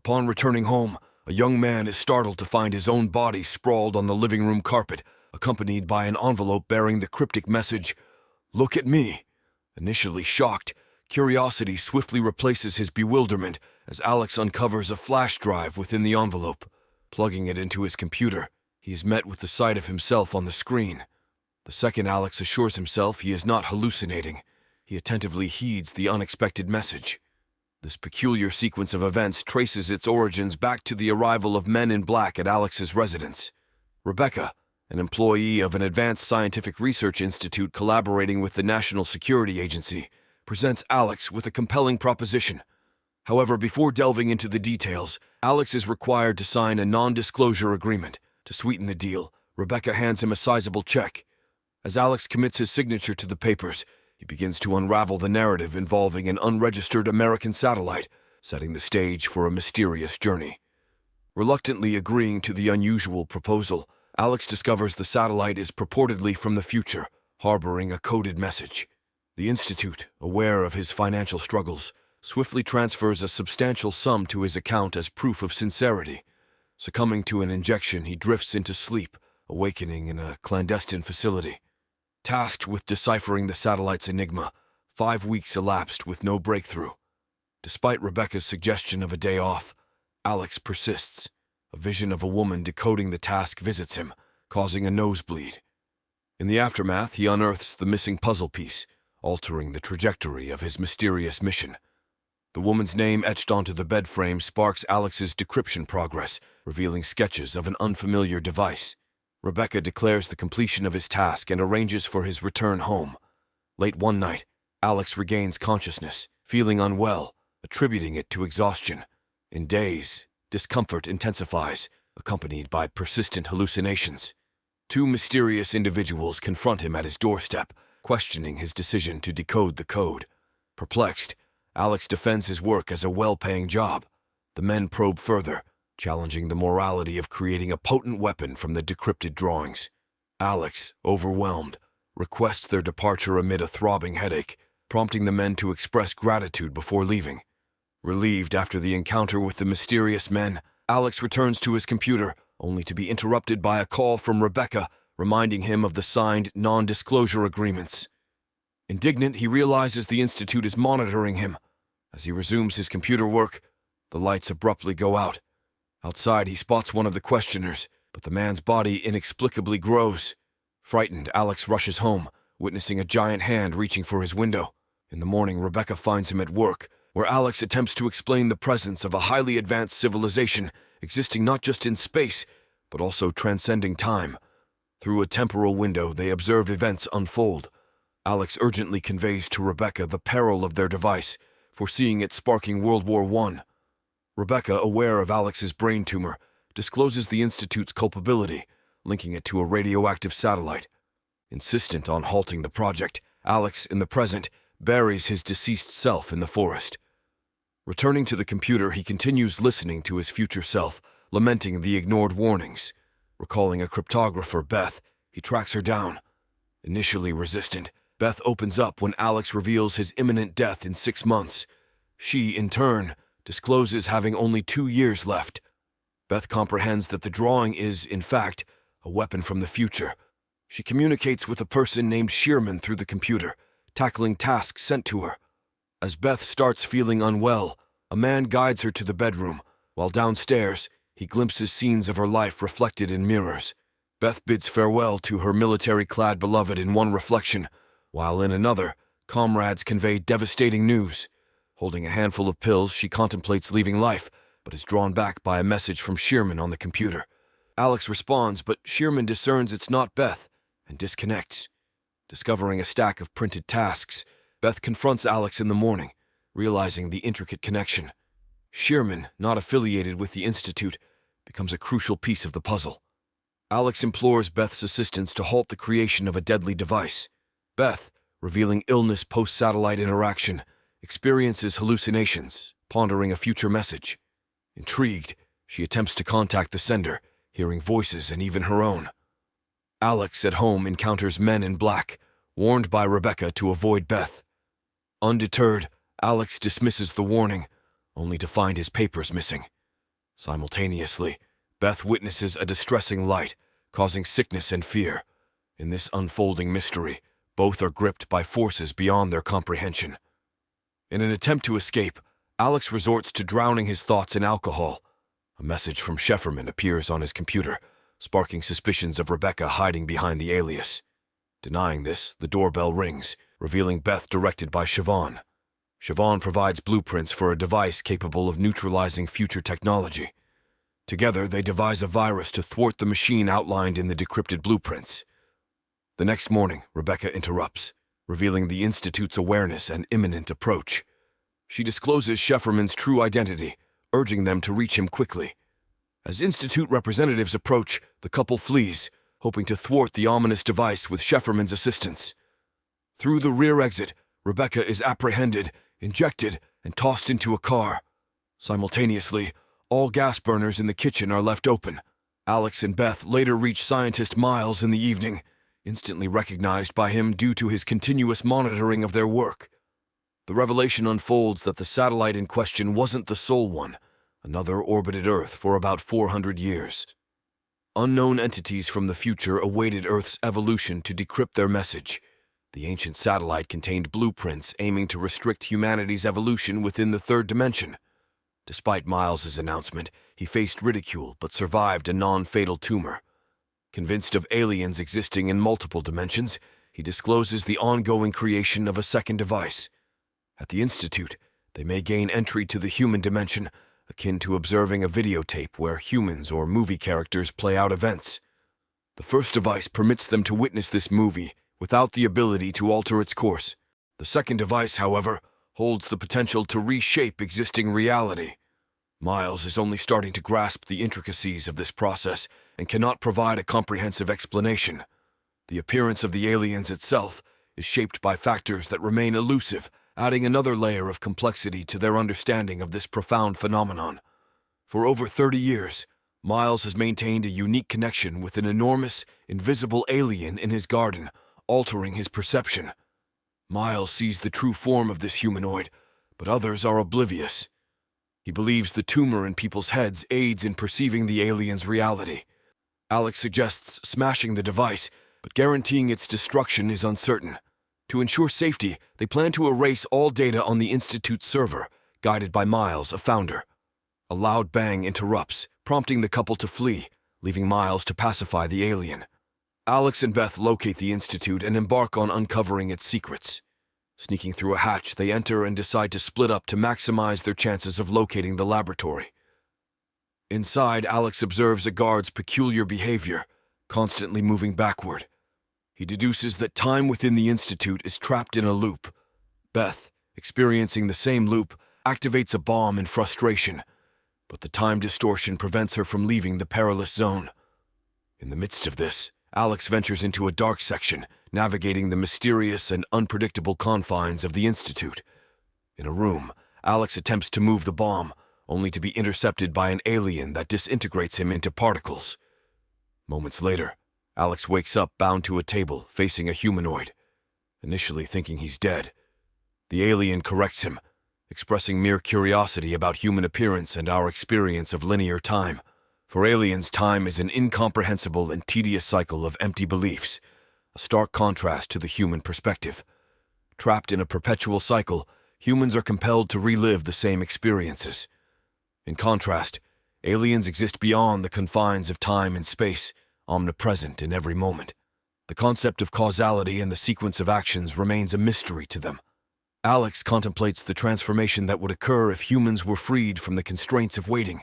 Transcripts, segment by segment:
Upon returning home, a young man is startled to find his own body sprawled on the living room carpet, accompanied by an envelope bearing the cryptic message, "Look at me." Initially shocked, curiosity swiftly replaces his bewilderment as Alex uncovers a flash drive within the envelope. Plugging it into his computer, he is met with the sight of himself on the screen. The second Alex assures himself he is not hallucinating, he attentively heeds the unexpected message. This peculiar sequence of events traces its origins back to the arrival of men in black at Alex's residence. Rebecca, an employee of an advanced scientific research institute collaborating with the National Security Agency, presents Alex with a compelling proposition. However, before delving into the details, Alex is required to sign a non-disclosure agreement. To sweeten the deal, Rebecca hands him a sizable check. As Alex commits his signature to the papers, he begins to unravel the narrative involving an unregistered American satellite, setting the stage for a mysterious journey. Reluctantly agreeing to the unusual proposal, Alex discovers the satellite is purportedly from the future, harboring a coded message. The Institute, aware of his financial struggles, swiftly transfers a substantial sum to his account as proof of sincerity. Succumbing to an injection, he drifts into sleep, awakening in a clandestine facility. Tasked with deciphering the satellite's enigma, 5 weeks elapsed with no breakthrough. Despite Rebecca's suggestion of a day off, Alex persists. A vision of a woman decoding the task visits him, causing a nosebleed. In the aftermath, he unearths the missing puzzle piece, altering the trajectory of his mysterious mission. The woman's name etched onto the bed frame sparks Alex's decryption progress, revealing sketches of an unfamiliar device. Rebecca declares the completion of his task and arranges for his return home. Late one night, Alex regains consciousness, feeling unwell, attributing it to exhaustion. In days, discomfort intensifies, accompanied by persistent hallucinations. 2 mysterious individuals confront him at his doorstep, questioning his decision to decode the code. Perplexed, Alex defends his work as a well-paying job. The men probe further, challenging the morality of creating a potent weapon from the decrypted drawings. Alex, overwhelmed, requests their departure amid a throbbing headache, prompting the men to express gratitude before leaving. Relieved after the encounter with the mysterious men, Alex returns to his computer, only to be interrupted by a call from Rebecca, reminding him of the signed non-disclosure agreements. Indignant, he realizes the Institute is monitoring him. As he resumes his computer work, the lights abruptly go out. Outside, he spots one of the questioners, but the man's body inexplicably grows. Frightened, Alex rushes home, witnessing a giant hand reaching for his window. In the morning, Rebecca finds him at work, where Alex attempts to explain the presence of a highly advanced civilization existing not just in space, but also transcending time. Through a temporal window, they observe events unfold. Alex urgently conveys to Rebecca the peril of their device, foreseeing it sparking World War I. Rebecca, aware of Alex's brain tumor, discloses the Institute's culpability, linking it to a radioactive satellite. Insistent on halting the project, Alex, in the present, buries his deceased self in the forest. Returning to the computer, he continues listening to his future self, lamenting the ignored warnings. Recalling a cryptographer, Beth, he tracks her down. Initially resistant, Beth opens up when Alex reveals his imminent death in 6 months. She, in turn, discloses having only 2 years left. Beth comprehends that the drawing is, in fact, a weapon from the future. She communicates with a person named Shearman through the computer, tackling tasks sent to her. As Beth starts feeling unwell, a man guides her to the bedroom, while downstairs, he glimpses scenes of her life reflected in mirrors. Beth bids farewell to her military-clad beloved in one reflection, while in another, comrades convey devastating news. Holding a handful of pills, she contemplates leaving life, but is drawn back by a message from Shearman on the computer. Alex responds, but Shearman discerns it's not Beth, and disconnects. Discovering a stack of printed tasks, Beth confronts Alex in the morning, realizing the intricate connection. Shearman, not affiliated with the Institute, becomes a crucial piece of the puzzle. Alex implores Beth's assistance to halt the creation of a deadly device. Beth, revealing illness post-satellite interaction, experiences hallucinations, pondering a future message. Intrigued, she attempts to contact the sender, hearing voices and even her own. Alex, at home, encounters men in black, warned by Rebecca to avoid Beth. Undeterred, Alex dismisses the warning, only to find his papers missing. Simultaneously, Beth witnesses a distressing light, causing sickness and fear. In this unfolding mystery, both are gripped by forces beyond their comprehension. In an attempt to escape, Alex resorts to drowning his thoughts in alcohol. A message from Shefferman appears on his computer, sparking suspicions of Rebecca hiding behind the alias. Denying this, the doorbell rings, revealing Beth directed by Siobhan. Siobhan provides blueprints for a device capable of neutralizing future technology. Together, they devise a virus to thwart the machine outlined in the decrypted blueprints. The next morning, Rebecca interrupts, revealing the Institute's awareness and imminent approach. She discloses Shefferman's true identity, urging them to reach him quickly. As Institute representatives approach, the couple flees, hoping to thwart the ominous device with Shefferman's assistance. Through the rear exit, Rebecca is apprehended, injected, and tossed into a car. Simultaneously, all gas burners in the kitchen are left open. Alex and Beth later reach scientist Miles in the evening, instantly recognized by him due to his continuous monitoring of their work. The revelation unfolds that the satellite in question wasn't the sole one. Another orbited Earth for about 400 years. Unknown entities from the future awaited Earth's evolution to decrypt their message. The ancient satellite contained blueprints aiming to restrict humanity's evolution within the third dimension. Despite Miles's announcement, he faced ridicule but survived a non-fatal tumor. Convinced of aliens existing in multiple dimensions, he discloses the ongoing creation of a second device. At the Institute, they may gain entry to the human dimension, akin to observing a videotape where humans or movie characters play out events. The first device permits them to witness this movie without the ability to alter its course. The second device, however, holds the potential to reshape existing reality. Miles is only starting to grasp the intricacies of this process and cannot provide a comprehensive explanation. The appearance of the aliens itself is shaped by factors that remain elusive, adding another layer of complexity to their understanding of this profound phenomenon. For over 30 years, Miles has maintained a unique connection with an enormous, invisible alien in his garden, altering his perception. Miles sees the true form of this humanoid, but others are oblivious. He believes the tumor in people's heads aids in perceiving the alien's reality. Alex suggests smashing the device, but guaranteeing its destruction is uncertain. To ensure safety, they plan to erase all data on the Institute's server, guided by Miles, a founder. A loud bang interrupts, prompting the couple to flee, leaving Miles to pacify the alien. Alex and Beth locate the Institute and embark on uncovering its secrets. Sneaking through a hatch, they enter and decide to split up to maximize their chances of locating the laboratory. Inside, Alex observes a guard's peculiar behavior, constantly moving backward. He deduces that time within the Institute is trapped in a loop. Beth, experiencing the same loop, activates a bomb in frustration, but the time distortion prevents her from leaving the perilous zone. In the midst of this, Alex ventures into a dark section, navigating the mysterious and unpredictable confines of the Institute. In a room, Alex attempts to move the bomb, only to be intercepted by an alien that disintegrates him into particles. Moments later, Alex wakes up bound to a table, facing a humanoid. Initially thinking he's dead, the alien corrects him, expressing mere curiosity about human appearance and our experience of linear time. For aliens, time is an incomprehensible and tedious cycle of empty beliefs, a stark contrast to the human perspective. Trapped in a perpetual cycle, humans are compelled to relive the same experiences. In contrast, aliens exist beyond the confines of time and space, omnipresent in every moment. The concept of causality and the sequence of actions remains a mystery to them. Alex contemplates the transformation that would occur if humans were freed from the constraints of waiting.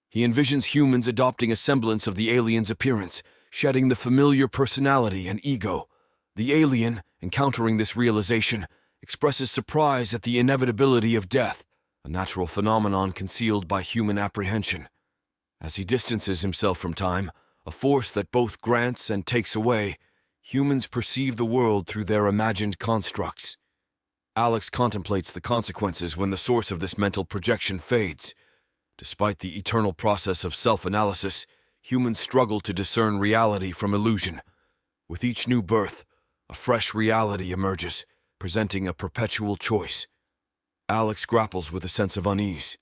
He envisions humans adopting a semblance of the alien's appearance, shedding the familiar personality and ego. The alien, encountering this realization, expresses surprise at the inevitability of death, a natural phenomenon concealed by human apprehension. As he distances himself from time, a force that both grants and takes away, humans perceive the world through their imagined constructs. Alex contemplates the consequences when the source of this mental projection fades. Despite the eternal process of self-analysis, humans struggle to discern reality from illusion. With each new birth, a fresh reality emerges, presenting a perpetual choice. Alex grapples with a sense of unease,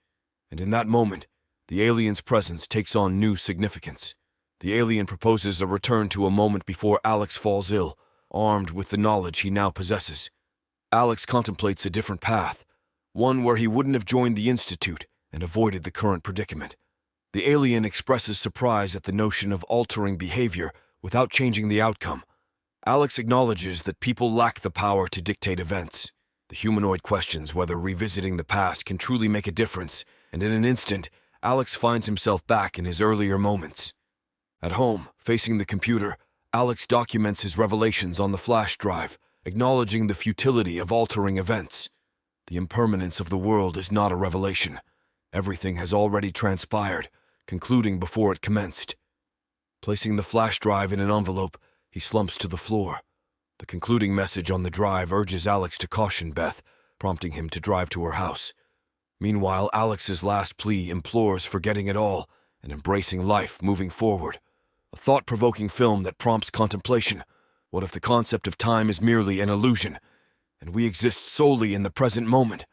and in that moment, The alien's presence takes on new significance. The alien proposes a return to a moment before Alex falls ill, armed with the knowledge he now possesses. Alex contemplates a different path, one where he wouldn't have joined the Institute and avoided the current predicament. The alien expresses surprise at the notion of altering behavior without changing the outcome. Alex acknowledges that people lack the power to dictate events. The humanoid questions whether revisiting the past can truly make a difference, and in an instant, Alex finds himself back in his earlier moments. At home, facing the computer, Alex documents his revelations on the flash drive, acknowledging the futility of altering events. The impermanence of the world is not a revelation. Everything has already transpired, concluding before it commenced. Placing the flash drive in an envelope, he slumps to the floor. The concluding message on the drive urges Alex to caution Beth, prompting him to drive to her house. Meanwhile, Alex's last plea implores forgetting it all and embracing life moving forward. A thought-provoking film that prompts contemplation. What if the concept of time is merely an illusion, and we exist solely in the present moment?